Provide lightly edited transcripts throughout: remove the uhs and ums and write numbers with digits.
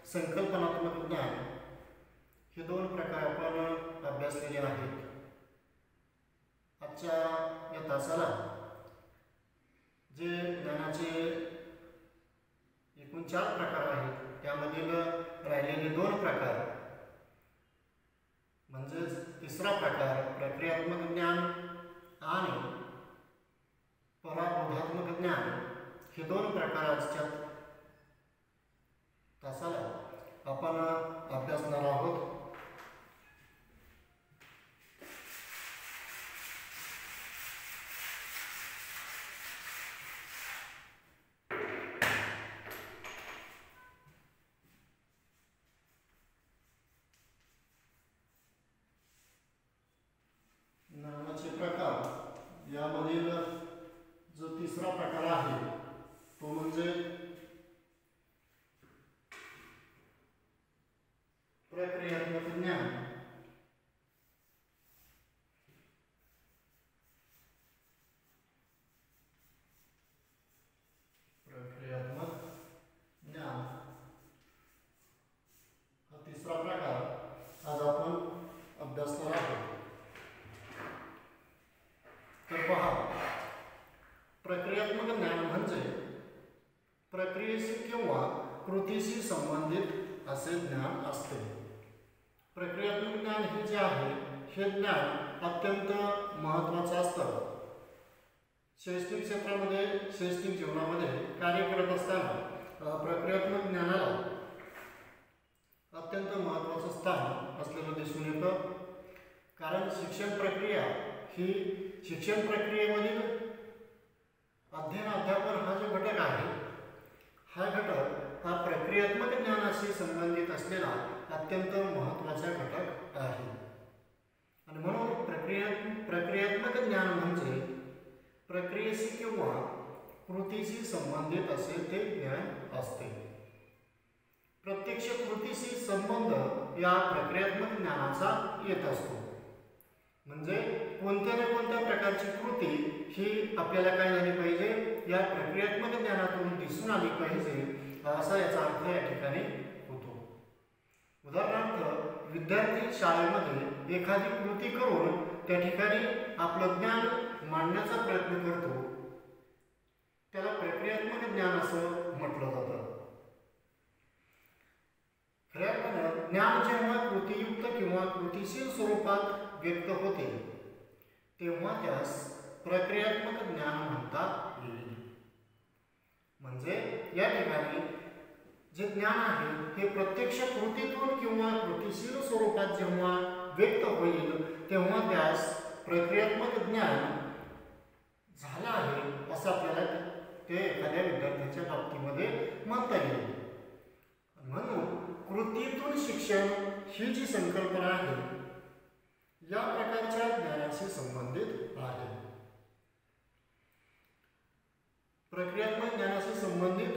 संकल्पनात्मक ज्ञान हे दोन प्रकार आपण अभ्यासलेले आहेत। आजच्या या तासाला जे ज्ञानाचे एकूण 4 प्रकार आहेत त्यामधील राहिलेले 2 प्रकार म्हणजेच तिसरा प्रकार प्रक्रियात्मक ज्ञान आणि पराबोधात्मक ज्ञान हे 2 प्रकार आजच्या तासाला आपण अभ्यासणार आहोत। ज्ञानाचे प्रकार यामधील जो तिसरा प्रकार आहे तो म्हणजे प्रक्रियात्मक ज्ञान। प्रक्रियात्मक ज्ञान हा तिसरा प्रकार आज आपण अभ्यासणार आहोत। तर पहा, प्रक्रियात्मक ज्ञान म्हणजे प्रक्रियेशी किंवा कृतीशी संबंधित असे ज्ञान असते। प्रक्रियात्मक ज्ञान हे जे आहे हे ज्ञान अत्यंत महत्त्वाचं असतं। शैक्षणिक क्षेत्रामध्ये शैक्षणिक जीवनामध्ये कार्य करत असताना प्रक्रियात्मक ज्ञानाला अत्यंत महत्त्वाचं स्थान असलेलं दिसून येतं। कारण शिक्षण प्रक्रिया ही शिक्षण प्रक्रियेमधील अध्ययन अध्यापन हा जो घटक आहे हा घटक हा प्रक्रियात्मक ज्ञानाशी संबंधित असलेला अत्यंत महत्त्वाचा घटक आहे। आणि म्हणून प्रक्रियात्मक ज्ञान म्हणजे प्रक्रियेशी किंवा कृतीशी संबंधित असे ते ज्ञान असते। प्रत्यक्ष कृतीशी संबंध या प्रक्रियात्मक ज्ञानाचा येत असतो। म्हणजे कोणत्या ना कोणत्या प्रकारची कृती ही आपल्याला काय झाली पाहिजे या प्रक्रियात्मक ज्ञानातून दिसून आली पाहिजे असा याचा अर्थ या ठिकाणी होतो। उदाहरणार्थ विद्यार्थी शाळेमध्ये एखादी कृती करून त्या ठिकाणी आपलं ज्ञान मांडण्याचा प्रयत्न करतो, त्याला प्रक्रियात्मक ज्ञान असं म्हटलं जातं। खऱ्या अर्थानं ज्ञान जेव्हा कृतीयुक्त किंवा कृतीशील स्वरूपात व्यक्त होते तेव्हा त्यास प्रक्रियात्मक ज्ञान म्हणता येईल। म्हणजे या ठिकाणी जे ज्ञान आहे हे प्रत्यक्ष कृतीतून किंवा कृतीशील स्वरूपात जेव्हा व्यक्त होईल तेव्हा त्यास प्रक्रियात्मक ज्ञान झालं आहे असं आपल्याला ते एखाद्या विद्यार्थ्याच्या बाबतीमध्ये म्हणता येईल। म्हणून कृतीतून शिक्षण ही जी संकल्पना आहे या प्रकारच्या ज्ञानाशी संबंधित आहे। प्रक्रियात्मक ज्ञानाशी संबंधित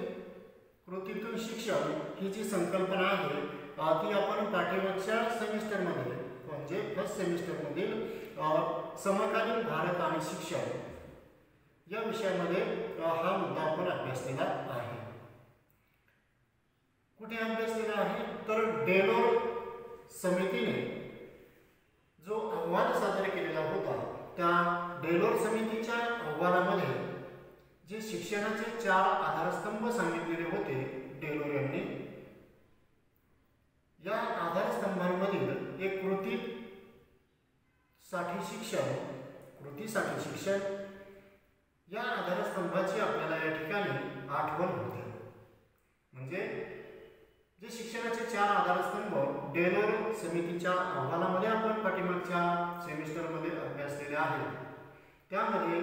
कृतीतून शिक्षण ही जी संकल्पना आहे ती आपण पाठीमागच्या सेमिस्टरमध्ये म्हणजे फर्स्ट सेमिस्टरमधील समकालीन भारत आणि शिक्षण या विषयामध्ये हा मुद्दा आपण अभ्यासलेला आहे। कुठे अभ्यासलेला आहे तर डेलोर समितीने जो अहवाल सादर केलेला होता त्या डेलोर समितीच्या अहवालामध्ये जे शिक्षणाचे 4 आधारस्तंभ सांगितलेले होते डेलोर यांनी, या आधारस्तंभांमधील एक कृतीसाठी शिक्षण या आधारस्तंभाची आपल्याला या ठिकाणी आठवण होते। म्हणजे जे शिक्षणाचे 4 आधारस्तंभ डेलोर समितीच्या अहवालामध्ये आपण पाठीमागच्या सेमिस्टरमध्ये अभ्यासलेले आहेत त्यामध्ये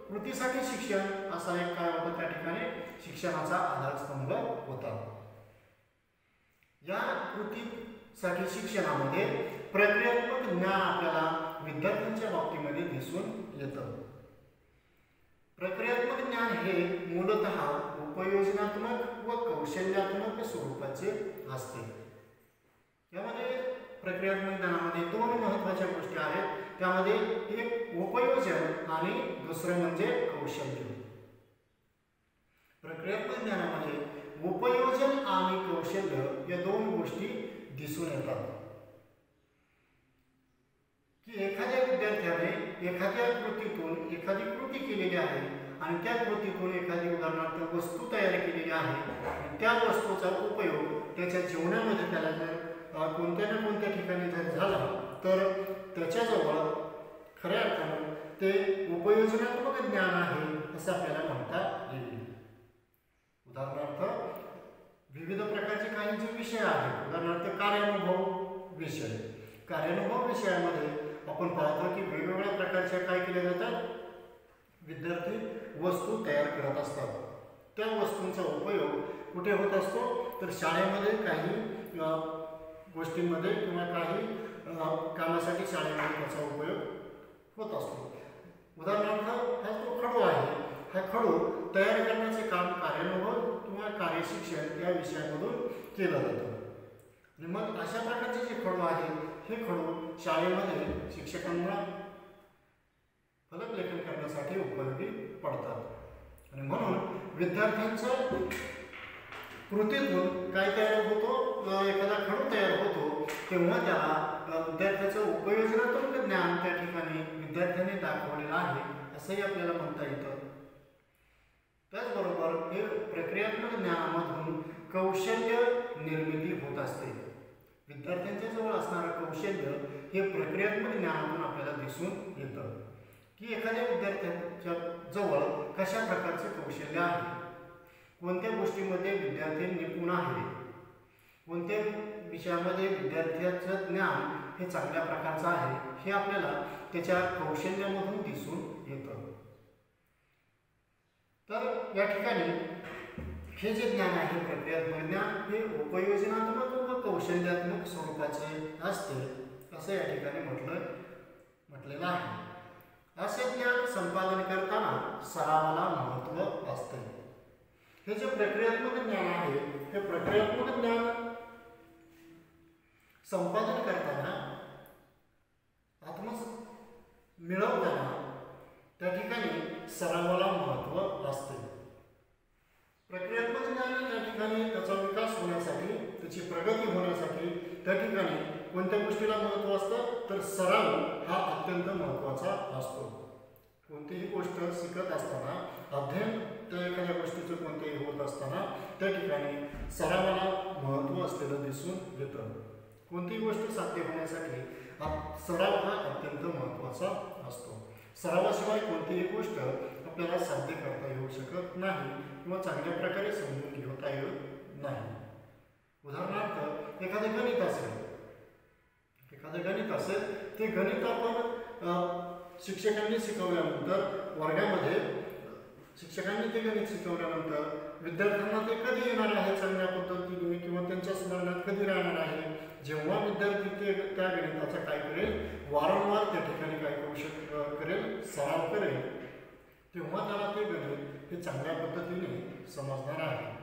कृतीसाठी शिक्षण असा एक काय होता त्या ठिकाणी शिक्षणाचा आधारस्तंभ होता। या कृतीसाठी शिक्षणामध्ये प्रक्रियात्मक ज्ञान आपल्याला विद्यार्थ्यांच्या बाबतीमध्ये दिसून येतं। प्रक्रियात्मक ज्ञान हे मूलतः उपयोजनात्मक व कौशल्यात्मक स्वरूपाचे असते। यामध्ये प्रक्रियात्मक ज्ञानामध्ये 2 महत्त्वाच्या गोष्टी आहेत, त्यामध्ये एक उपयोजन आणि दुसरं म्हणजे कौशल्य। प्रक्रियात्मक ज्ञानामध्ये उपयोजन आणि कौशल्य या दोन गोष्टी दिसून येतात की एखाद्या विद्यार्थ्याने एखाद्या कृतीतून एखादी कृती केलेली आहे आणि त्या कृतीतून एखादी उदाहरणार्थ वस्तू तयार केलेली आहे आणि त्या वस्तूचा उपयोग त्याच्या जीवनामध्ये त्याला जर कोणत्या ना कोणत्या ठिकाणी जर झाला तर त्याच्याजवळ खऱ्या अर्थानं ते उपयोजनात्मक ज्ञान आहे असं आपल्याला म्हणता येईल. उदाहरणार्थ विविध प्रकारचे काही जे विषय आहेत, उदाहरणार्थ कार्यानुभव विषयामध्ये आपण पाहतो की वेगवेगळ्या प्रकारच्या काय केल्या जातात, विद्यार्थी वस्तू तयार करत असतात. त्या वस्तूंचा उपयोग कुठे होत असतो तर शाळेमध्ये काही गोष्टींमध्ये किंवा काही कामासाठी शाळेमध्ये त्याचा उपयोग होत असतो. उदाहरणार्थ हा जो खडू आहे, हा खडू तयार करण्याचे काम कार्यानुभव किंवा कार्यशिक्षण या विषयामधून केलं जातं. आणि मग अशा प्रकारचे जे खडू आहे हे खडू शाळेमध्ये शिक्षकांना फलकलेखन करण्यासाठी उपयोगी पडतात. आणि म्हणून विद्यार्थ्यांच्या कृतीतून काय तयार होतो, एखादा खडू तयार होतो तेव्हा त्याला विद्यार्थ्याचं उपयोजनात्मक ज्ञान त्या ठिकाणी विद्यार्थ्यांनी दाखवलेलं आहे असंही आपल्याला म्हणता येतं. त्याचबरोबर हे प्रक्रियात्मक ज्ञानामधून कौशल्य निर्मिती होत असते. विद्यार्थ्यांच्या जवळ असणारं कौशल्य हे प्रक्रियात्मक ज्ञानातून आपल्याला दिसून येतं की एखाद्या विद्यार्थ्यांच्या जवळ कशा प्रकारचं कौशल्य आहे, कोणत्या गोष्टीमध्ये विद्यार्थी निपुण आहे, कोणत्या विषयामध्ये विद्यार्थ्याचं ज्ञान हे चांगल्या प्रकारचं आहे हे आपल्याला त्याच्या कौशल्यामधून दिसून येतं. तर या ठिकाणी हे जे ज्ञान आहे प्रक्रियात्मक ज्ञान हे उपयोजनात्मक व कौशल्यात्मक स्वरूपाचे असते असं या ठिकाणी म्हटलेलं आहे. असे ज्ञान संपादन करताना सरावाला महत्त्व असते. हे जे प्रक्रियात्मक ज्ञान आहे हे प्रक्रियात्मक ज्ञान संपादन करताना मिळवताना त्या ठिकाणी सरावाला महत्त्व असते. प्रक्रियात्मक ज्ञान त्या ठिकाणी त्याचा विकास होण्यासाठी, त्याची प्रगती होण्यासाठी त्या ठिकाणी कोणत्या गोष्टीला महत्त्व असतं तर सराव हा अत्यंत महत्त्वाचा असतो. कोणतीही गोष्ट शिकत असताना, अध्ययन त्या एखाद्या गोष्टीचं कोणतेही होत असताना त्या ठिकाणी सरावाला महत्त्व असलेलं दिसून येतं. कोणतीही गोष्ट साध्य होण्यासाठी सराव हा अत्यंत महत्त्वाचा असतो. सरावाशिवाय कोणतीही गोष्ट आपल्याला साध्य करता येऊ शकत नाही किंवा चांगल्या प्रकारे समजून घेता येत नाही. उदाहरणार्थ एखादं गणित असेल ते गणित आपण शिक्षकांनी शिकवल्यानंतर वर्गामध्ये शिक्षकांनी ते गणित शिकवल्यानंतर विद्यार्थ्यांना ते कधी येणार आहे चांगल्या पद्धतीने किंवा त्यांच्या स्मरणात कधी राहणार आहे जेव्हा विद्यार्थी ते त्या गणिताचा काय करेल, वारंवार त्या ठिकाणी काय करेल, सराव करेल, तेव्हा त्याला ते गणित हे चांगल्या पद्धतीने समजणार आहे.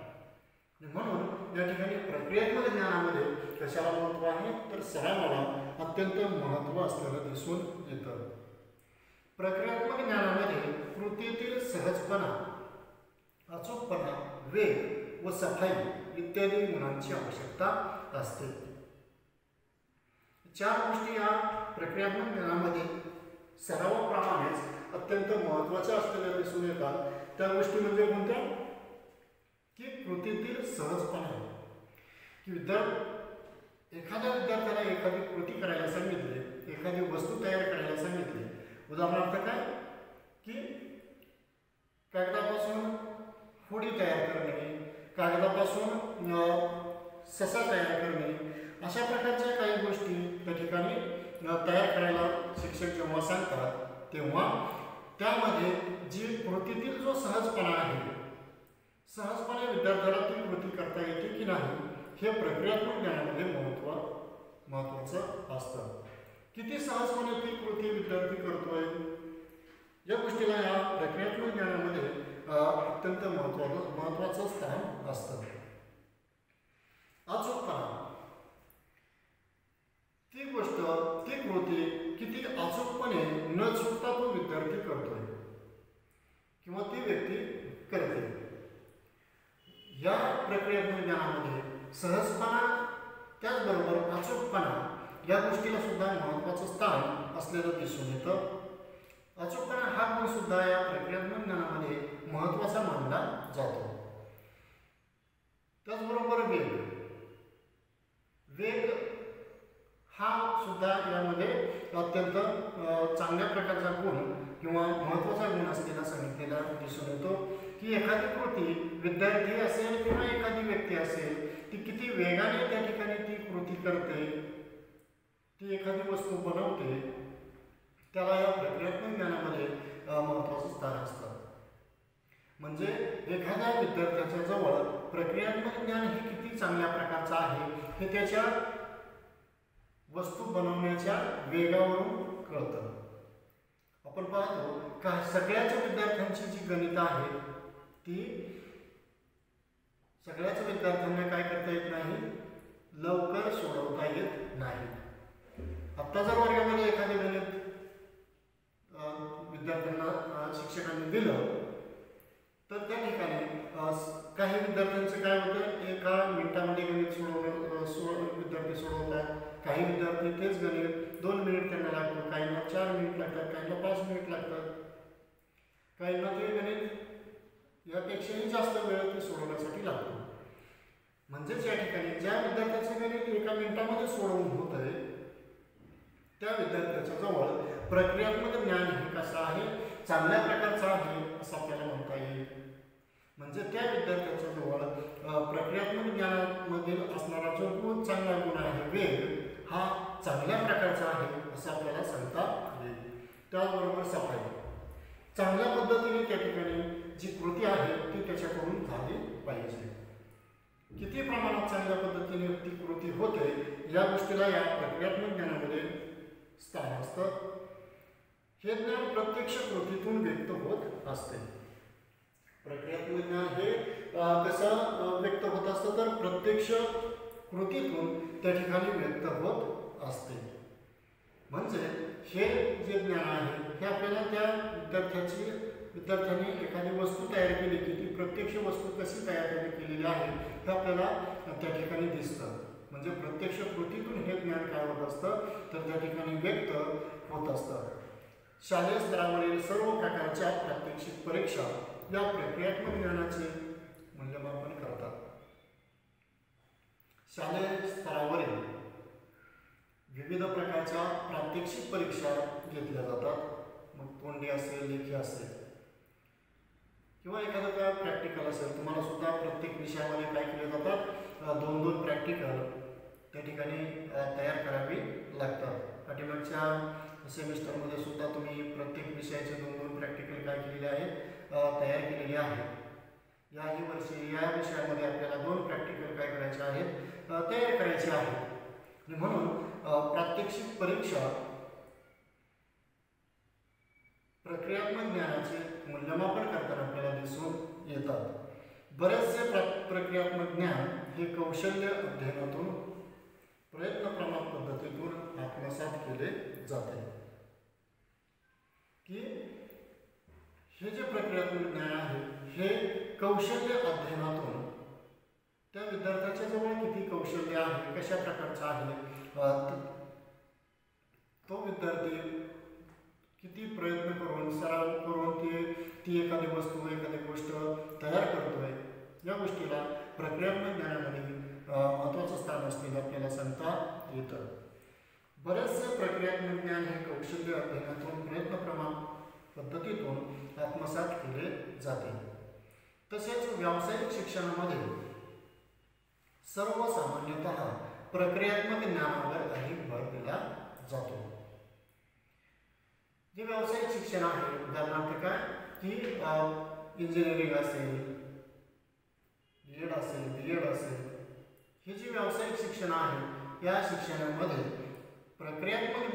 म्हणून या ठिकाणी प्रक्रियात्मक ज्ञानामध्ये कशाला महत्त्व आहे तर सरावाला अत्यंत महत्त्व असलेलं दिसून येतं. प्रक्रियात्मक ज्ञानामध्ये कृतीतील सहजपणा, अचूकपणा, वेग व सफाई इत्यादी गुणांची आवश्यकता असते. चार गोष्टी या प्रक्रियात्मक ज्ञानामध्ये सरावाप्रमाणेच अत्यंत महत्त्वाच्या असलेल्या दिसून येतात. त्या गोष्टी म्हणजे कोणत्या की कृतीतील सहजपणा, की एखाद्या विद्यार्थ्याला एखादी कृती करायला सांगितली, एखादी वस्तू तयार करायला सांगितली. उदाहरणार्थ काय की कागदापासून होडी तयार करणे, कागदापासून ससा तयार करणे, अशा प्रकारच्या काही गोष्टी त्या ठिकाणी तयार करायला शिक्षक जेव्हा सांगतात तेव्हा त्यामध्ये जी कृतीतील जो सहजपणा आहे, सहजपणे विद्यार्थ्याला ती कृती करता येते की नाही हे प्रक्रियात्मक ज्ञानामध्ये महत्त्वाचं असतं. किती सहजपणे ती कृती विद्यार्थी करतोय या गोष्टीला या प्रक्रियात्मक ज्ञानामध्ये अत्यंत महत्त्वाचं स्थान असतं. अचूकपणा, ती गोष्ट, ती कृती किती अचूकपणे न चुकता तो विद्यार्थी करतोय किंवा ती व्यक्ती करते. या प्रक्रिया ज्ञानामध्ये सहजपणा त्याचबरोबर अचूकपणा या गोष्टीला सुद्धा महत्त्वाचं स्थान असलेलं दिसून येतं. अचूकपणा हा गुण सुद्धा या प्रक्रियात्मक ज्ञानामध्ये महत्त्वाचा मानला जातो. त्याचबरोबर वेग हा सुद्धा यामध्ये अत्यंत चांगल्या प्रकारचा गुण किंवा महत्त्वाचा गुण असलेला सांगितलेला दिसून येतो की एखादी कृती विद्यार्थी असेल किंवा एखादी व्यक्ती असेल ती किती वेगाने त्या ठिकाणी ती कृती करते, ती एखादी वस्तू बनवते, त्याला या प्रक्रियात्मक ज्ञानामध्ये महत्त्वाचं स्थान असतं. म्हणजे एखाद्या विद्यार्थ्याच्या जवळ प्रक्रियात्मक ज्ञान हे किती चांगल्या प्रकारचं आहे हे त्याच्या वस्तू बनवण्याच्या वेगावरून कळतं. आपण पाहतो का सगळ्याच विद्यार्थ्यांची जी गणितं आहेत ती सगळ्याच विद्यार्थ्यांना काय करता येत नाही, लवकर सोडवता येत नाही. आत्ता जर वर्गामध्ये एखादे गणित विद्यार्थ्यांना शिक्षकांनी दिलं तर त्या ठिकाणी काही विद्यार्थ्यांचं काय होतं, एका मिनिटामध्ये गणित विद्यार्थी सोडवतात. काही विद्यार्थी तेच गणित 2 मिनिट त्यांना लागतं, काहींना 4 मिनिट लागतात, काहींना 5 मिनिट लागतात, काहींना ते गणित यापेक्षाही जास्त वेळ ते सोडवण्यासाठी लागतो. म्हणजेच या ठिकाणी ज्या विद्यार्थ्याचं गणित एका मिनिटामध्ये सोडवून होत आहे त्या विद्यार्थ्याच्या जवळ प्रक्रियात्मक ज्ञान हे कसं आहे, चांगल्या प्रकारचं आहे असं आपल्याला म्हणता येईल. म्हणजे त्या विद्यार्थ्याच्या जवळ प्रक्रियात्मक ज्ञानामधील असणारा जो गुण चांगला गुण आहे वेग हा चांगल्या प्रकारचा आहे असं आपल्याला सांगता येईल. त्याचबरोबर सफाई, चांगल्या पद्धतीने त्या ठिकाणी जी कृती आहे ती त्याच्याकडून झाली पाहिजे. किती प्रमाणात चांगल्या पद्धतीने ती कृती होते या गोष्टीला या प्रक्रियात्मक ज्ञानामध्ये स्थान असतं. हे ज्ञान प्रत्यक्ष कृतीतून व्यक्त होत असते. प्रक्रियात्मक ज्ञान हे कसं व्यक्त होत असतं तर प्रत्यक्ष कृतीतून त्या ठिकाणी व्यक्त होत असते. म्हणजे हे जे ज्ञान आहे हे आपल्याला त्या विद्यार्थ्यांनी एखादी वस्तू तयार केली की ती प्रत्यक्ष वस्तू कशी तयार केलेली आहे हे आपल्याला त्या ठिकाणी दिसतं. म्हणजे प्रत्यक्ष कृतीतून हे ज्ञान काय होत असतं तर त्या ठिकाणी व्यक्त होत असतं. शालेय स्तरावरील सर्व प्रकारच्या प्रात्यक्षिक परीक्षा या प्रक्रियात्मक ज्ञानाचे मूल्यमापन करतात. शालेय स्तरावरील विविध प्रकारच्या प्रात्यक्षिक परीक्षा घेतल्या जातात. मग तोंडी असेल, लेखी असेल किंवा एखादं काय प्रॅक्टिकल असेल. तुम्हाला सुद्धा प्रत्येक विषयामध्ये काय केले जातात, 2-2 प्रॅक्टिकल त्या ठिकाणी तयार करावी लागतात. पाठीमागच्या सेमिस्टरमध्ये सुद्धा तुम्ही प्रत्येक विषयाचे 2-2 प्रॅक्टिकल काय केलेले आहेत, तयार केलेले आहेत. याही वर्षी या विषयामध्ये आपल्याला 2 प्रॅक्टिकल काय करायचे आहेत, तयार करायचे आहेत. आणि म्हणून प्रात्यक्षिक परीक्षा प्रक्रियात्मक ज्ञानाचे मूल्यमापन करताना आपल्याला दिसून येतात. बरेचसे प्रक्रियात्मक ज्ञान हे कौशल्य अध्ययनातून प्रयत्नप्रमाण पद्धतीतून आत्मसात केले जाते. की हे जे प्रक्रियात्मक ज्ञान आहे हे कौशल्य अध्ययनातून त्या विद्यार्थ्याच्या जवळ किती कौशल्य आहे, कशा प्रकारचं आहे, तो विद्यार्थी किती प्रयत्न करून सराव करून ती एखादी वस्तू एखादी गोष्ट तयार करतोय या गोष्टीला प्रक्रियात्मक ज्ञानामध्ये महत्त्वाचं स्थान असलेलं आपल्याला सांगता येतं. बरेचसे प्रक्रियात्मक ज्ञान हे कौशल्य अध्ययनातून प्रयत्नप्रमाण पद्धतीतून आत्मसात केले जाते. तसेच व्यावसायिक शिक्षणामध्ये सर्वसामान्यतः प्रक्रियात्मक ज्ञानावर अधिक भर दिला जातो. जे व्यावसायिक शिक्षण आहे उदाहरणार्थ काय की इंजिनिअरिंग असेल, B.Ed असेल, B.Ed असेल, हे जे व्यावसायिक शिक्षण आहे या शिक्षणामध्ये प्रक्रियात्मक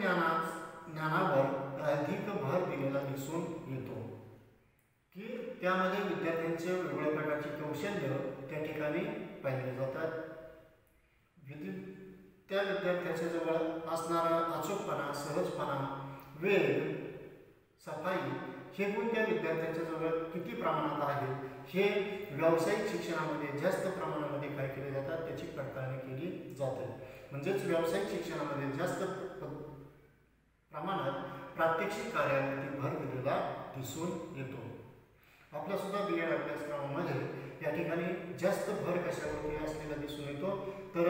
ज्ञानावर अधिक भर दिलेला दिसून येतो. की त्यामध्ये विद्यार्थ्यांचे वेगवेगळ्या प्रकारचे कौशल्य त्या ठिकाणी पाहिले जातात. त्या विद्यार्थ्याच्या जवळ असणारा अचूकपणा, सहजपणा, वेग, सफाई हे गुण त्या विद्यार्थ्यांच्या जवळ किती प्रमाणात आहे हे व्यावसायिक शिक्षणामध्ये जास्त प्रमाणामध्ये काय केले जातात त्याची पडताळणी केली जाते. म्हणजेच व्यावसायिक शिक्षणामध्ये जास्त प्रमाणात प्रात्यक्षिक कार्यावरती भर दिलेला दिसून येतो. आपला सुद्धा BEd अभ्यासक्रमामध्ये या ठिकाणी जास्त भर कशावरती असलेला दिसून येतो तर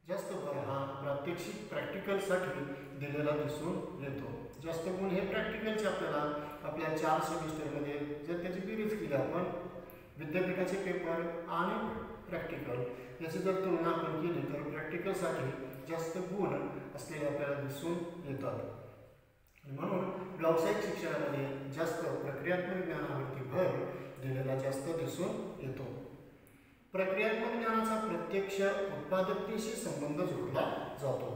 जास्त भर हा प्रात्यक्षिक प्रॅक्टिकलसाठी दिलेला दिसून येतो. जास्त गुण हे प्रॅक्टिकलचे आपल्याला आपल्या 4 सेमिस्टरमध्ये जर त्याची बेरीज केली आपण विद्यापीठाचे पेपर आणि प्रॅक्टिकल याची जर तुलना आपण केली तर प्रॅक्टिकलसाठी जास्त गुण असलेले आपल्याला दिसून येतात. म्हणून व्यावसायिक शिक्षणामध्ये जास्त प्रक्रियात्मक ज्ञानावरती भर दिलेला जास्त दिसून येतो. प्रक्रियात्मक ज्ञानाचा प्रत्यक्ष उत्पादकतेशी संबंध जोडला जातो.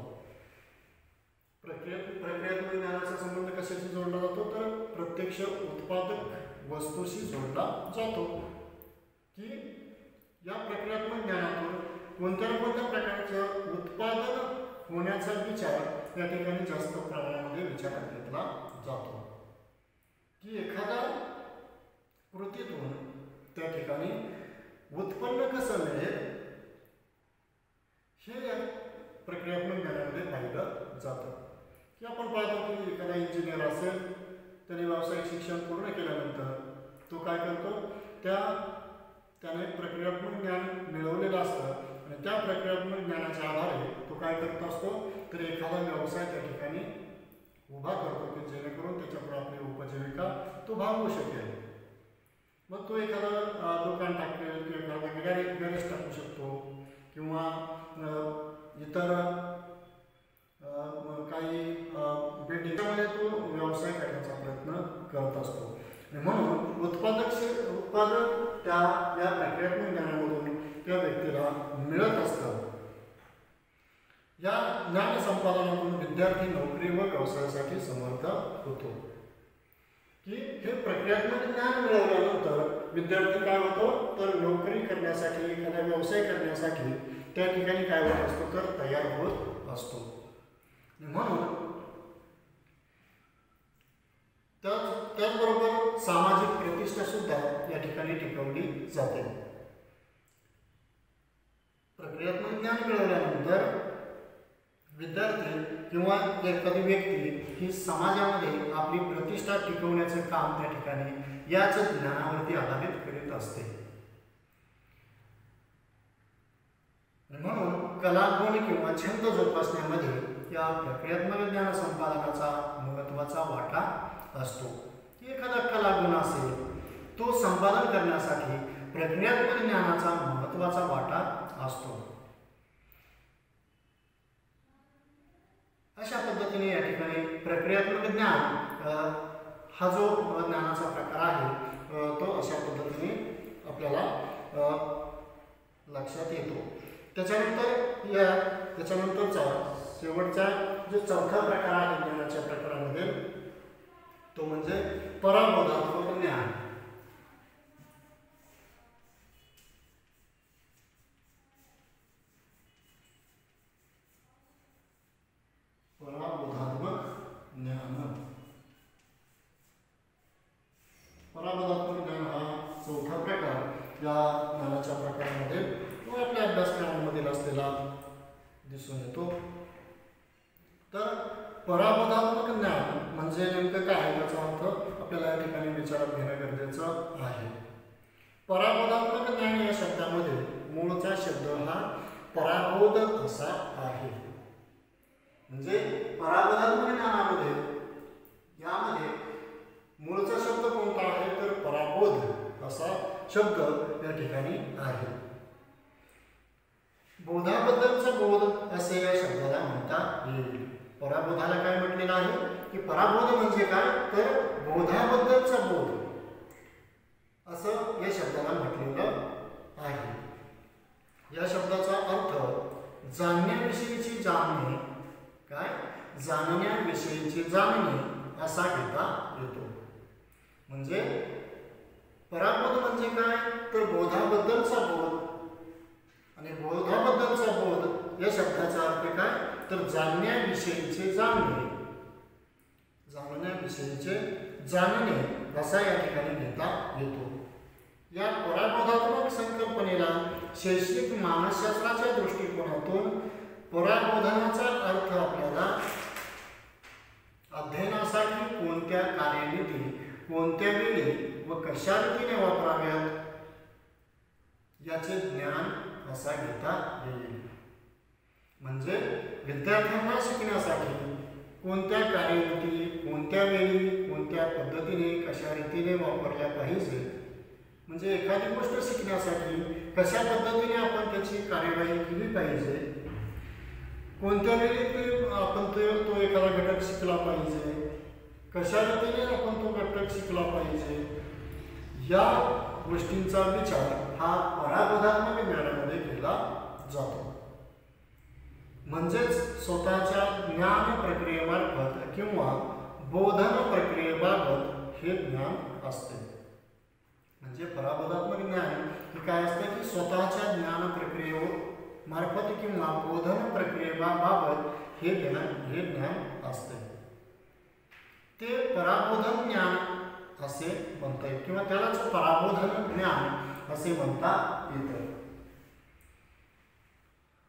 प्रक्रियात्मक ज्ञानाचा संबंध कशाशी जोडला जातो तर प्रत्यक्ष उत्पादक वस्तूशी जोडला जातो की या प्रक्रियात्मक ज्ञानातून कोणत्या ना कोणत्या प्रकारचं उत्पादन होण्याचा विचार या ठिकाणी जास्त प्रमाणामध्ये विचारात घेतला जातो की एखाद्या कृतीतून त्या ठिकाणी उत्पन्न कसं मिळेल हे या प्रक्रियात्मक ज्ञानामध्ये पाहिलं जातं. की आपण पाहतो की एखादा इंजिनियर असेल त्याने व्यावसायिक शिक्षण पूर्ण केल्यानंतर तो काय करतो त्याने प्रक्रियात्मक ज्ञान मिळवलेलं असतं आणि त्या प्रक्रियात्मक ज्ञानाच्या आधारे तो काय करत असतो तर एखादा व्यवसाय त्या ठिकाणी उभा करतो की जेणेकरून त्याच्यापुढे आपली उपजीविका तो भागवू शकेल. मग तो एखादा दुकान टाकेल किंवा एखादा गॅरेज टाकू शकतो किंवा इतर काही बिल्डिंगमध्ये तो व्यवसाय करण्याचा प्रयत्न करत असतो. म्हणून उत्पादक त्या या प्रक्रियात्मक ज्ञानामधून त्या व्यक्तीला मिळत असतं. या ज्ञान संपादनातून विद्यार्थी नोकरी व व्यवसायासाठी समर्थ होतो की हे प्रक्रियात्मक ज्ञान मिळवल्यानंतर विद्यार्थी काय होतो तर नोकरी करण्यासाठी एखादा व्यवसाय करण्यासाठी त्या ठिकाणी काय होत असतो तर तयार होत असतो. म्हणून त्याचबरोबर सामाजिक प्रतिष्ठा सुद्धा या ठिकाणी टिकवली जाते. प्रक्रियात्मक ज्ञान मिळवल्यानंतर विद्यार्थी किंवा एखादी व्यक्ती ही समाजामध्ये आपली प्रतिष्ठा टिकवण्याचं काम त्या ठिकाणी याच ज्ञानावरती आधारित करीत असते. म्हणून कला गुण किंवा छंद जोपासण्यामध्ये या प्रक्रियात्मक ज्ञान संपादनाचा महत्त्वाचा वाटा असतो. एखादा कला गुण असेल तो संपादन करण्यासाठी प्रक्रियात्मक ज्ञानाचा महत्त्वाचा वाटा असतो. अशा पद्धतीने या ठिकाणी प्रक्रियात्मक ज्ञान हा जो ज्ञानाचा प्रकार आहे तो अशा पद्धतीने आपल्याला लक्षात येतो. त्याच्यानंतरचा शेवटचा जो चौथा प्रकार आहे ज्ञानाच्या प्रकारामध्ये तो म्हणजे पराबोधात्मक ज्ञान. पराबोधात्मक ज्ञान हा चौथा प्रकार या ज्ञानाच्या प्रकारामध्ये तो आपल्या अभ्यासक्रमामध्ये असलेला दिसून येतो. तर पराबोधात्मक ज्ञान म्हणजे नेमकं काय आहे त्याचा अर्थ आपल्याला या ठिकाणी विचारात घेणं गरजेचं आहे. पराबोधात्मक ज्ञान या शब्दामध्ये मूळचा शब्द हा पराबोध असा आहे. म्हणजे पराबोधात्मक ज्ञानामध्ये यामध्ये मूळचा शब्द कोणता आहे तर पराबोध असा शब्द या ठिकाणी आहे. बोधाबद्दलचा बोध असे या शब्दाला म्हणता येईल. पराबोधाला काय म्हटलेलं आहे की पराबोध म्हणजे काय तर बोधाबद्दलचा बोध असं या शब्दाला म्हटलेलं आहे. या शब्दाचा अर्थ जाणण्याविषयीची जाणणे काय जाणण्याविषयीची जाणणे असा घेता येतो. म्हणजे पराबोध म्हणजे काय तर बोधाबद्दलचा बोध आणि बोधाबद्दलचा बोध या शब्दाचा अर्थ काय तर जाणण्याविषयीचे जाणणे विषयीचे जाणणे असा या ठिकाणी घेता येतो. या पराबोधात्मक संकल्पनेला शैक्षणिक मानसशास्त्राच्या दृष्टिकोनातून पराबोधनाचा अर्थ आपल्याला अध्ययनासाठी कोणत्या कार्यनीती कोणत्या वेळी व कशा रीतीने वापराव्यात याचे ज्ञान असा घेता येईल. म्हणजे विद्यार्थ्यांना शिकण्यासाठी कोणत्या कार्यनीती कोणत्या वेळी कोणत्या पद्धतीने कशा रीतीने वापरल्या पाहिजे, म्हणजे एखादी गोष्ट शिकण्यासाठी कशा पद्धतीने आपण त्याची कार्यवाही केली पाहिजे, कोणत्या वेळी आपण तो एखादा घटक शिकला पाहिजे, कशा रीतीने आपण तो घटक शिकला पाहिजे, या गोष्टींचा विचार हा पराबोधात्मक ज्ञानामध्ये केला जातो. म्हणजेच स्वतःच्या ज्ञान प्रक्रियेमार्फत किंवा बोधन प्रक्रियेबाबत हे ज्ञान असते. म्हणजे पराबोधात्मक ज्ञान हे काय असते की स्वतःच्या ज्ञान प्रक्रियेमार्फत किंवा बोधन प्रक्रियेबाबत हे ज्ञान असते. ते पराबोधन ज्ञान असे म्हणता येईल किंवा त्यालाच पराबोधन ज्ञान असे म्हणता येतं.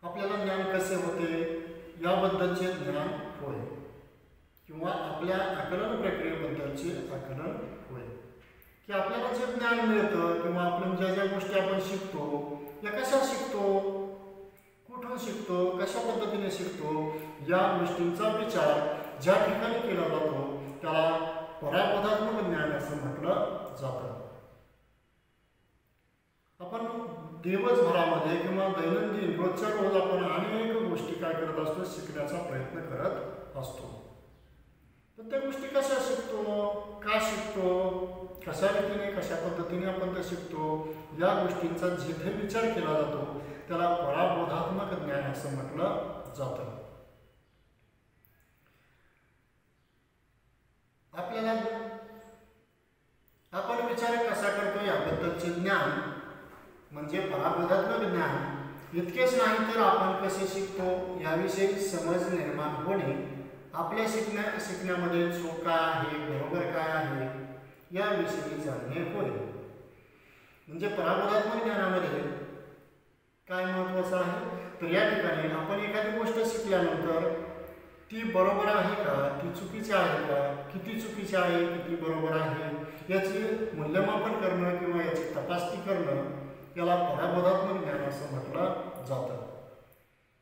आपल्याला ज्ञान कसे होते याबद्दलचे ज्ञान होय किंवा आपल्या आकलन प्रक्रियेबद्दलचे आकलन होय की आपल्याला जे ज्ञान मिळतं किंवा आपण ज्या गोष्टी आपण शिकतो या कशा शिकतो, कुठून शिकतो, कशा पद्धतीने शिकतो, या गोष्टींचा विचार ज्या ठिकाणी केला जातो त्याला पराबोधात्मक ज्ञान असं म्हटलं जातं. आपण दिवसभरामध्ये किंवा दैनंदिन रोजच्या रोज आपण अनेक गोष्टी काय करत असतो, शिकण्याचा प्रयत्न करत असतो. तर त्या गोष्टी कशा शिकतो, का शिकतो, कशा रीतीने कशा पद्धतीने आपण ते शिकतो, या गोष्टींचा जिथे विचार केला जातो त्याला पराबोधात्मक ज्ञान असं म्हटलं जातं. आपल्याला आपण विचार कसा करतो याबद्दलचे ज्ञान म्हणजे पराबोधात्मक ज्ञान. इतकेच नाही तर आपण कसे शिकतो याविषयी समज निर्माण होणे, आपल्या शिकण्यामध्ये चूक काय आहे, बरोबर काय आहे याविषयी जाणणे होय. म्हणजे पराबोधात्मक ज्ञानामध्ये काय महत्त्वाचं आहे तर या ठिकाणी आपण एखादी गोष्ट शिकल्यानंतर ती बरोबर आहे का, ती चुकीची आहे का, किती चुकीची आहे, किती बरोबर आहे याची मूल्यमापन करणं किंवा याची तपासणी करणं याला पराबोधात्मक ज्ञान असं म्हटलं जातं.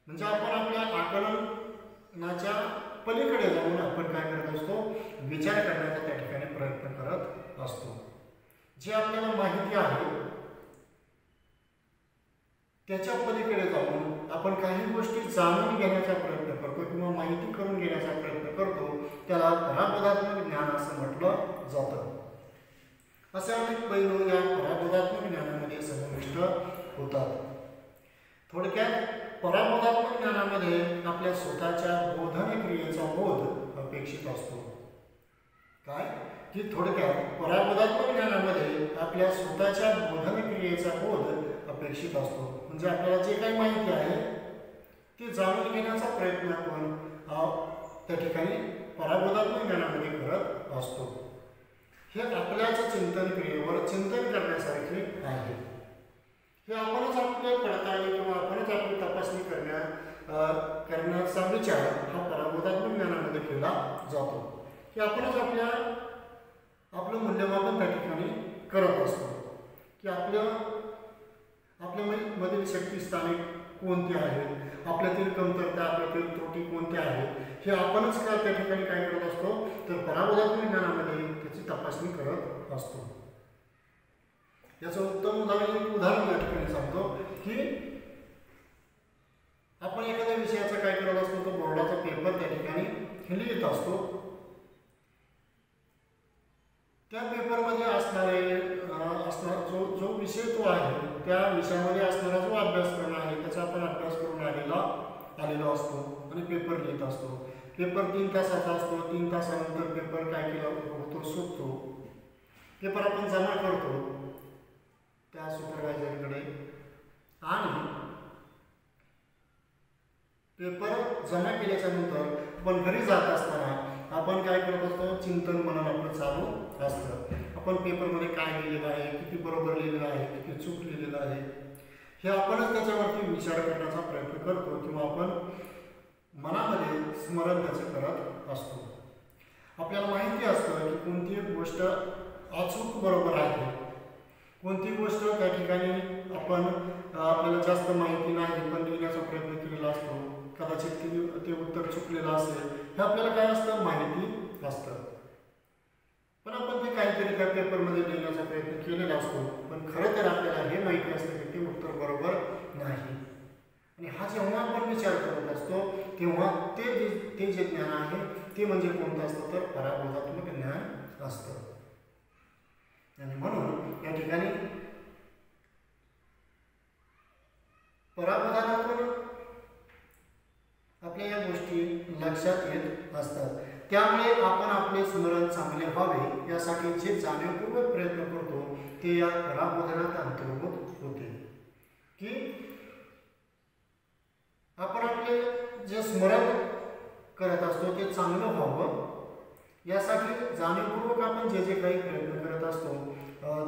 म्हणजे आपण आपल्या आकलनाच्या पलीकडे जाऊन आपण काय करत असतो, विचार करण्याचा त्या ठिकाणी प्रयत्न करत असतो. जे आपल्याला माहिती आहे त्याच्या पलीकडे जाऊन आपण काही गोष्टी जाणून घेण्याचा प्रयत्न करतो किंवा माहिती करून घेण्याचा प्रयत्न करतो, त्याला पराबोधात्मक ज्ञान असं म्हटलं जातं. असे अनेक पैलू या पराबोधात्मक ज्ञानामध्ये समाविष्ट होतात. थोडक्यात पराबोधात्मक ज्ञानामध्ये आपल्या स्वतःच्या बोधन क्रियेचा बोध अपेक्षित असतो. काय की थोडक्यात पराबोधात्मक ज्ञानामध्ये आपल्या स्वतःच्या बोधन क्रियेचा बोध अपेक्षित असतो. म्हणजे आपल्याला जे काही माहिती आहे ते जाणून घेण्याचा प्रयत्न आपण त्या ठिकाणी पराबोधात्मक ज्ञानामध्ये करत असतो. हे आपल्याच चिंतन क्रियेवर चिंतन करण्यासारखे आहे. हे आपणच आपल्या पडताळणी किंवा आपणच आपली तपासणी करण्याचा विचार हा पराबोधात्मक ज्ञानामध्ये केला जातो. की आपणच आपलं मूल्यमापन त्या ठिकाणी करत असतो की आपल्यामधील शक्तिस्थाने कोणती आहेत, आपल्यातील कमतरता, आपल्यातील त्रुटी कोणत्या आहेत हे आपणच त्या ठिकाणी काय करत असतो तर पराबोधात्मक ज्ञानामध्ये त्याची तपासणी करत असतो. याचं उत्तम उदाहरण या ठिकाणी सांगतो की आपण एखाद्या विषयाचा काय करत असतो तो बोर्डाचा पेपर त्या ठिकाणी लिहित असतो. त्या पेपरमध्ये जो विषय तो आहे त्या विषयामध्ये असणारा जो अभ्यासक्रम आहे त्याचा आपण अभ्यास करून आलेलो असतो आणि पेपर लिहित असतो. पेपर 3 तासाचा असतो. 3 तासानंतर पेपर काय केला होतो सुटतो. पेपर आपण जमा करतो त्या सुपरवायझरकडे आणि पेपर जमा केल्याच्या नंतर आपण घरी जात असताना आपण काय करत असतो, चिंतन मनन आपलं चालू असतं. आपण पेपरमध्ये काय लिहिलेलं आहे, किती बरोबर लिहिलेलं आहे, किती चूक लिहिलेलं आहे, हे आपणच त्याच्यावरती विचार करण्याचा प्रयत्न करतो किंवा आपण मनामध्ये स्मरण त्याचं करत असतो. आपल्याला माहिती असतं की कोणती गोष्ट अचूक बरोबर आहे, कोणती गोष्ट त्या ठिकाणी आपण आपल्याला जास्त माहिती नाही पण लिहिण्याचा प्रयत्न केलेला असतो, कदाचित ते उत्तर चुकलेलं असेल, हे आपल्याला काय असतं, माहिती असतं. पण आपण ते काहीतरी त्या पेपरमध्ये लिहिण्याचा प्रयत्न केलेला असतो, पण खरं तर आपल्याला हे माहिती असतं की ते उत्तर बरोबर नाही. आणि हा जेव्हा आपण विचार करत असतो तेव्हा ते जे ज्ञान आहे ते म्हणजे कोणतं असतं, तर पराबोधात्मक ज्ञान असतं. आणि म्हणून या ठिकाणी पराबोधातून आपल्या या गोष्टी लक्षात येत असतात. त्यामुळे आपण आपले स्मरण चांगले व्हावे यासाठी जे जाणीवपूर्वक प्रयत्न करतो ते या पराबोधनात अंतर्भूत होते. की आपण आपले जे स्मरण करत असतो ते चांगलं व्हावं यासाठी जाणीवपूर्वक आपण जे जे काही प्रयत्न करत असतो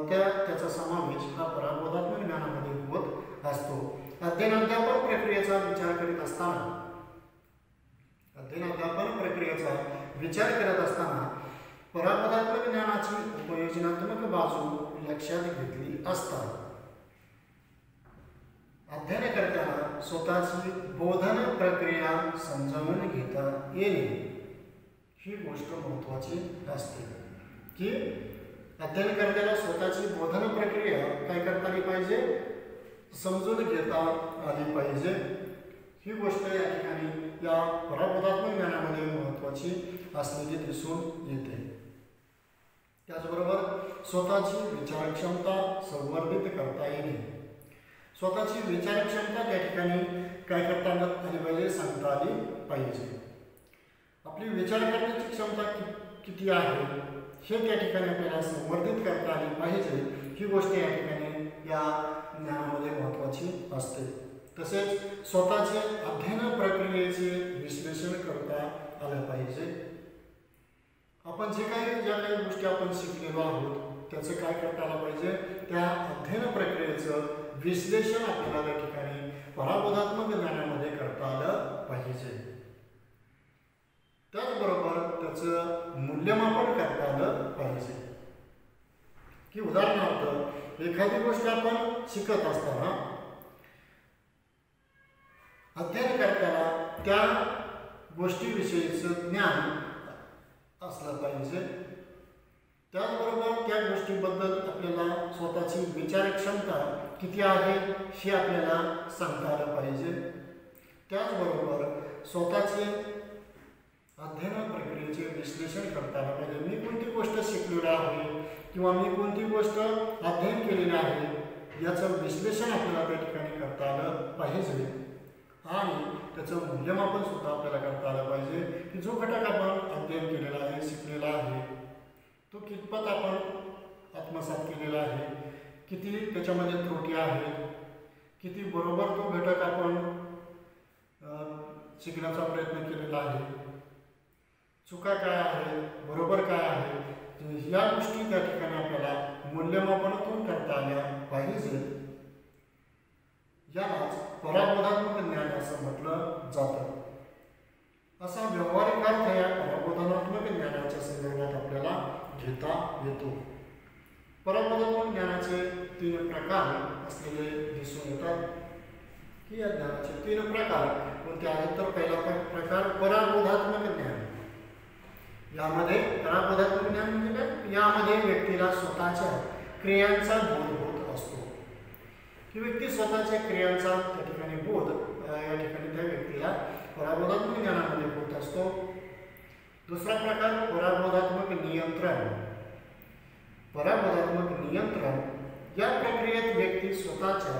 त्याचा समावेश हा पराबोधात्मक ज्ञानामध्ये होत असतो. अध्ययन-अध्यापन प्रक्रियेचा विचार करत असताना पराबोधात्मक ज्ञानाची उपयोजनात्मक बाजू लक्षात घेतली असता अध्ययनकर्त्याला स्वतःची बोधन प्रक्रिया समजावून घेता येणे ही गोष्ट महत्त्वाची असते. की अध्ययनकर्त्याला स्वतःची बोधन प्रक्रिया काय करता आली पाहिजे, समजून घेता आली पाहिजे. ही गोष्ट या ठिकाणी या पराबोधात्मक ज्ञानामध्ये महत्त्वाची असलेली दिसून येते. त्याचबरोबर स्वतःची विचारक्षमता संवर्धित करता येणे, स्वतःची विचारक्षमता त्या ठिकाणी काय करता आली पाहिजे, सांगता आली पाहिजे. आपली विचार करण्याची क्षमता किती आहे हे त्या ठिकाणी आपल्याला संवर्धित करता आली पाहिजे. ही गोष्ट या ठिकाणी या ज्ञानामध्ये महत्त्वाची असते. तसेच स्वतःचे अध्ययन प्रक्रियेचे विश्लेषण करता आलं पाहिजे. आपण ज्या काही गोष्टी आपण शिकलेलो आहोत त्याचं काय करता आलं पाहिजे, त्या अध्ययन प्रक्रियेचं विश्लेषण आपल्याला त्या ठिकाणी पराबोधात्मक ज्ञानामध्ये करता आलं पाहिजे. त्याचबरोबर त्याचं मूल्यमापन करता आलं पाहिजे. की उदाहरणार्थ एखादी गोष्ट आपण शिकत असताना अध्ययन करताना त्या गोष्टीविषयीचं ज्ञान असलं पाहिजे. त्याचबरोबर त्या गोष्टीबद्दल आपल्याला स्वतःची विचारक्षमता किती आहे हे आपल्याला सांगता आलं पाहिजे. त्याचबरोबर स्वतःचे अध्ययन प्रक्रियेचे विश्लेषण करता आलं पाहिजे. मी कोणती गोष्ट शिकलेली आहे किंवा मी कोणती गोष्ट अध्ययन केलेली आहे याचं विश्लेषण आपल्याला त्या ठिकाणी करता आलं पाहिजे. आणि त्याचं मूल्यमापन सुद्धा आपल्याला करता आलं पाहिजे की जो घटक आपण अध्ययन केलेला आहे, शिकलेला आहे, तो कितपत आपण आत्मसात केलेला आहे, किती त्याच्यामध्ये त्रुटी आहेत, किती बरोबर तो घटक आपण शिकण्याचा प्रयत्न केलेला आहे, चुका काय आहे, बरोबर काय आहे, या गोष्टी त्या ठिकाणी आपल्याला मूल्यमापनातून करता आल्या पाहिजे. यालाच पराबोधात्मक ज्ञान असं म्हटलं जातं. असा व्यावहारिक अर्थ या पराबोधात्मक ज्ञानाच्या संदर्भात आपल्याला घेता येतो. पराबोधात्मक ज्ञानाचे 3 प्रकार असलेले दिसून येतात. की या ज्ञानाचे 3 प्रकार कोणते आहेत, तर पहिला प्रकार पराबोधात्मक ज्ञान. यामध्ये पराबोधात्मक ज्ञान म्हणजे काय, यामध्ये व्यक्तीला स्वतःच्या क्रियांचा बोध होत असतो. की व्यक्ती स्वतःच्या क्रियांचा त्या ठिकाणी बोध या ठिकाणी त्या व्यक्तीला पराबोधात्मक ज्ञानामध्ये होत असतो. दुसरा प्रकार पराबोधात्मक नियंत्रण. पराबोधात्मक नियंत्रण या प्रक्रियेत व्यक्ती स्वतःच्या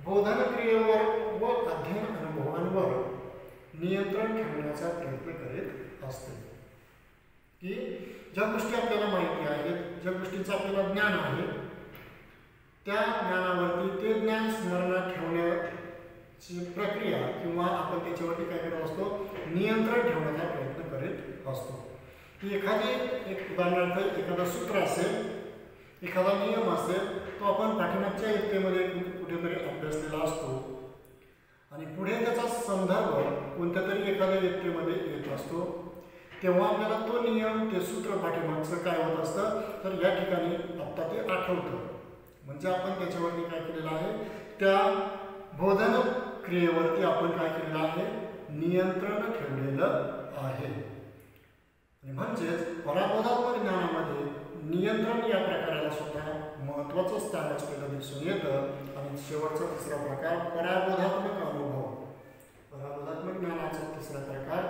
बोधन क्रियेवर व अध्ययन अनुभवांवर नियंत्रण ठेवण्याचा प्रयत्न करीत असते. की ज्या गोष्टी आपल्याला माहिती आहेत, ज्या गोष्टींचं आपल्याला ज्ञान आहे, त्या ज्ञानावरती ते ज्ञान स्मरणात ठेवण्याची प्रक्रिया किंवा आपण त्याच्यावरती काय करत असतो, नियंत्रण ठेवण्याचा प्रयत्न करीत असतो. की एक उदाहरणार्थ एखादा सूत्र असेल, एखादा नियम असेल, तो आपण पाठीमागच्या इयत्तेमध्ये कुठेतरी अभ्यासलेला असतो आणि पुढे त्याचा संदर्भ कोणत्या तरी एखाद्या इयत्तेमध्ये येत असतो, तेव्हा आपल्याला तो नियम, ते सूत्र पाठीमागचं काय होत असतं तर या ठिकाणी आत्ता ते आठवतं. म्हणजे आपण त्याच्यावरती काय केलेलं आहे, त्या बोधन क्रियेवरती आपण काय केलेलं आहे, नियंत्रण ठेवलेलं आहे. म्हणजेच पराबोधात्मक ज्ञानामध्ये नियंत्रण या प्रकाराला सुद्धा महत्त्वाचं स्थान असलेलं दिसून येतं. आणि शेवटचा तिसरा प्रकार पराबोधात्मक अनुभव. पराबोधात्मक ज्ञानाचा तिसरा प्रकार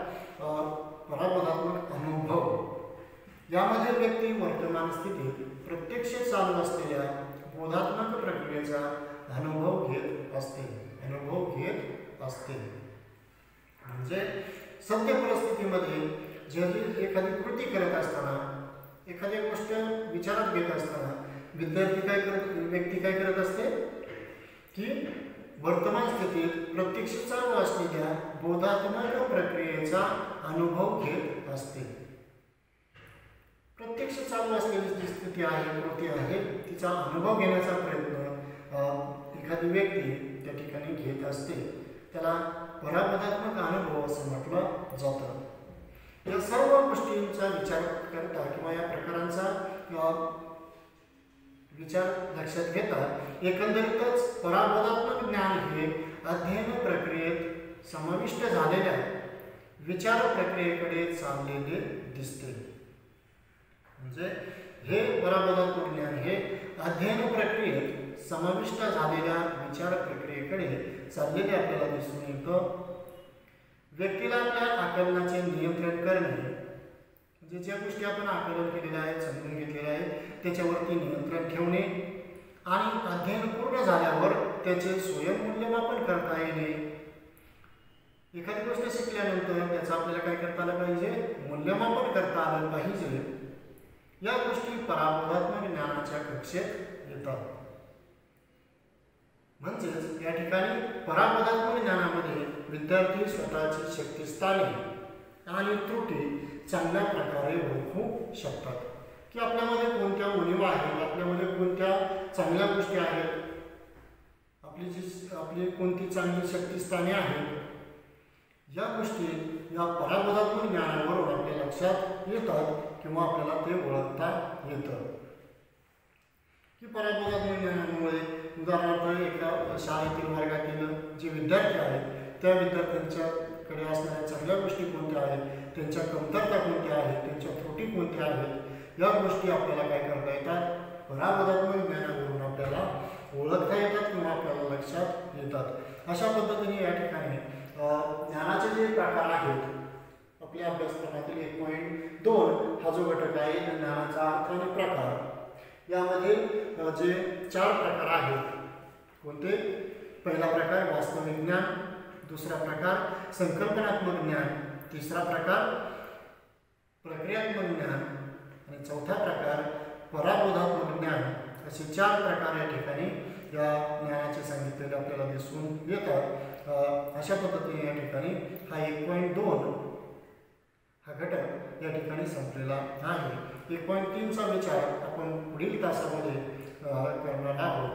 पराबोधात्मक अनुभव. यामध्ये व्यक्ती वर्तमान स्थितीत प्रत्यक्ष चालू असलेल्या बोधात्मक प्रक्रियेचा अनुभव घेत असते. म्हणजे सत्य परिस्थितीमध्ये जे एखादी कृती करत असताना, एखादी गोष्ट विचारात घेत असताना व्यक्ती काय करत असते की वर्तमान स्थितीत प्रत्यक्ष चालू असलेल्या बोधात्मक प्रक्रियेचा अनुभव घेत असते. प्रत्यक्ष चालू असलेली जी स्थिती आहे, कृती आहे, तिचा अनुभव घेण्याचा प्रयत्न एखादी व्यक्ती त्या ठिकाणी घेत असते. त्याला पराबोधात्मक अनुभव असं म्हटलं जातं. या सर्व गोष्टींचा विचार करता किंवा या प्रकारांचा विचार लक्षात घेता एकंदरीतच पराबोधात्मक ज्ञान हे अध्ययन प्रक्रियेत समाविष्ट झालेल्या विचार प्रक्रियेकडे चाललेले दिसते. म्हणजे हे पराबोधात्मक ज्ञान हे अध्ययन प्रक्रियेत समाविष्ट झालेल्या विचार प्रक्रियेकडे चाललेले आपल्याला दिसून येतं. व्यक्तीला आपल्या आकलनाचे नियंत्रण करणे, म्हणजे ज्या गोष्टी आपण आकलन केलेल्या आहेत, समजून घेतलेल्या आहेत, त्याच्यावरती नियंत्रण ठेवणे आणि अध्ययन पूर्ण झाल्यावर त्याचे स्वयंमूल्यमापन करता येणे. एखादी गोष्ट शिकल्यानंतर त्याचं आपल्याला काय करता आलं पाहिजे, मूल्यमापन करता आलं पाहिजे. या गोष्टी पराबोधात्मक ज्ञानाच्या कक्षेत येतात. म्हणजेच या ठिकाणी पराबोधात्मक ज्ञानामध्ये विद्यार्थी स्वतःची शक्तिस्थाने आणि त्रुटी चांगल्या प्रकारे ओळखू शकतात. की आपल्यामध्ये कोणत्या उणिवा आहेत, आपल्यामध्ये कोणत्या चांगल्या गोष्टी आहेत, आपली कोणती चांगली शक्तिस्थाने आहेत, या गोष्टी या पराबोधात्मक ज्ञानावरून आपल्या लक्षात येतात किंवा आपल्याला ते ओळखता येतं. की पराबोधात्मक ज्ञानामुळे उदाहरणार्थ एका शाळेतील वर्गातील जे विद्यार्थी आहेत त्या विद्यार्थ्यांच्याकडे असणाऱ्या चांगल्या गोष्टी कोणत्या आहेत, त्यांच्या कमतरता कोणत्या आहेत, त्यांच्या त्रुटी कोणत्या आहेत, या गोष्टी आपल्याला काय करता येतात, पराबोधात्मक ज्ञानावरून आपल्याला ओळखता येतात किंवा आपल्याला लक्षात येतात. अशा पद्धतीने या ठिकाणी ज्ञानाचे जे प्रकार आहेत आपल्या अभ्यासक्रमातील 1.2 हा जो घटक आहे ज्ञानाचा अर्थ आणि प्रकार, यामध्ये जे 4 प्रकार आहेत. कोणते? पहिला प्रकार वास्तविक ज्ञान, दुसरा प्रकार संकल्पनात्मक ज्ञान, तिसरा प्रकार प्रक्रियात्मक ज्ञान आणि चौथा प्रकार पराबोधात्मक ज्ञान. असे 4 प्रकार या ठिकाणी या ज्ञानाचे सांगितलेले आपल्याला दिसून येतात. अशा पद्धतीने या ठिकाणी हा 1.2 हा घटक या ठिकाणी संपलेला आहे. 1.3चा विचार आपण पुढील तासामध्ये करणार आहोत.